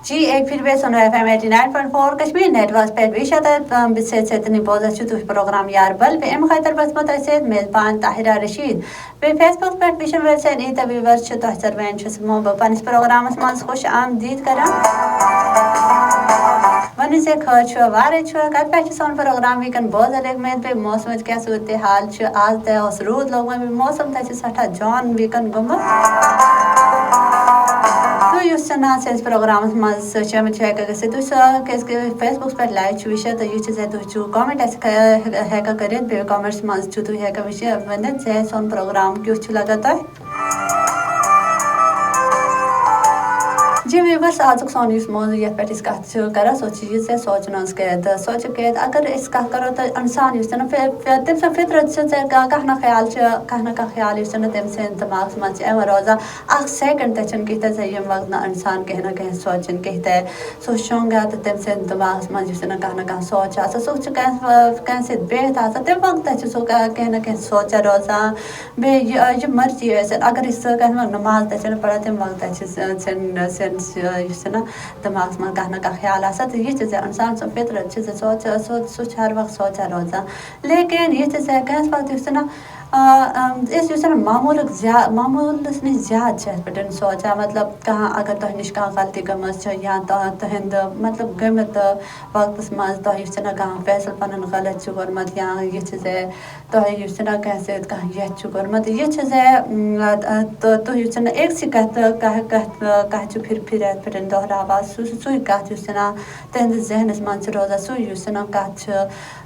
جی ایک پھر بھی سن رہے FM 89.4 کشمیر نیٹ ورک پہ ویشت بسیت اتنی بوزا چھو تو پروگرام یاربل پہ ام خاطر بسمت ایسے میزبان طاہرہ رشید پہ فیس بک پہ ویشن ویسے نہیں تبھی ورس چھو تو سروین چھو سمو پنس پروگرام اسمان خوش آمدید کریں ونی سے خر چھو وارے چھو کل پہ سون پروگرام ویکن بہت الگ میں پہ موسم کیا صورتحال چھو آج تے اس رود لوگ میں موسم تے سٹھا جان ویکن گم تو یہ سنا سے اس پروگرام مز شامل ہے کہ تو کہ فیس بک پر لائیو چھوشے تو یہ چیز ہے تو کامنٹ ہے کا کریں پہ کامنٹس مز چھو تو ہے کا وشے ونت سے سون پروگرام کیوں اچھا لگتا ہے جی میں بس آج سون اس موضوع پہ اس کت کرا سوچی سے سوچنا سوچ کے اگر اس کا کرو تو انسان اس نا تم سے فطرت سے کہنا خیال کہنا خیال اس نا تم سے دماغ مز روزہ اخ سیکنڈ تچن کہتے سے یہ وقت نا انسان کہنا کہ سوچن کہتے سوچوں گا تو تم سے دماغ مز اس نا کہنا سوچ آسا سوچ کیسے بیت آسا تم وقت سو کہنا کہ سوچا روزہ بے یہ مرضی ہے اگر اس کہنا نماز تچن پڑھا تم وقت سن یہ نا دماغ میں کہنا کا خیال آسا تو یہ چیز انسان سو فطرت چیز سوچ ہر وقت سوچا روزہ لیکن یہ چیز کیس وقت اس نا اس نا معمول نے زیادہ پٹن سوچا مطلب کہاں اگر تہ نش کھانا غلطی گمت یا تہند مطلب گمت وقت مز تہ نا کھانا فیصل پن غلط کورمت یا یہ چیز تہ نا کیسے یہ کورمت یہ چیز تو نا ایک سی کہت پھر پھٹن دہراوا سوئی کت نا تہندس ذہنس مز روزان سوئی نا کت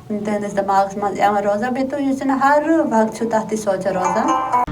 تہندس دماغس مز روزان بیٚیہِ تو نا ہر وقت تحت سوچا روزان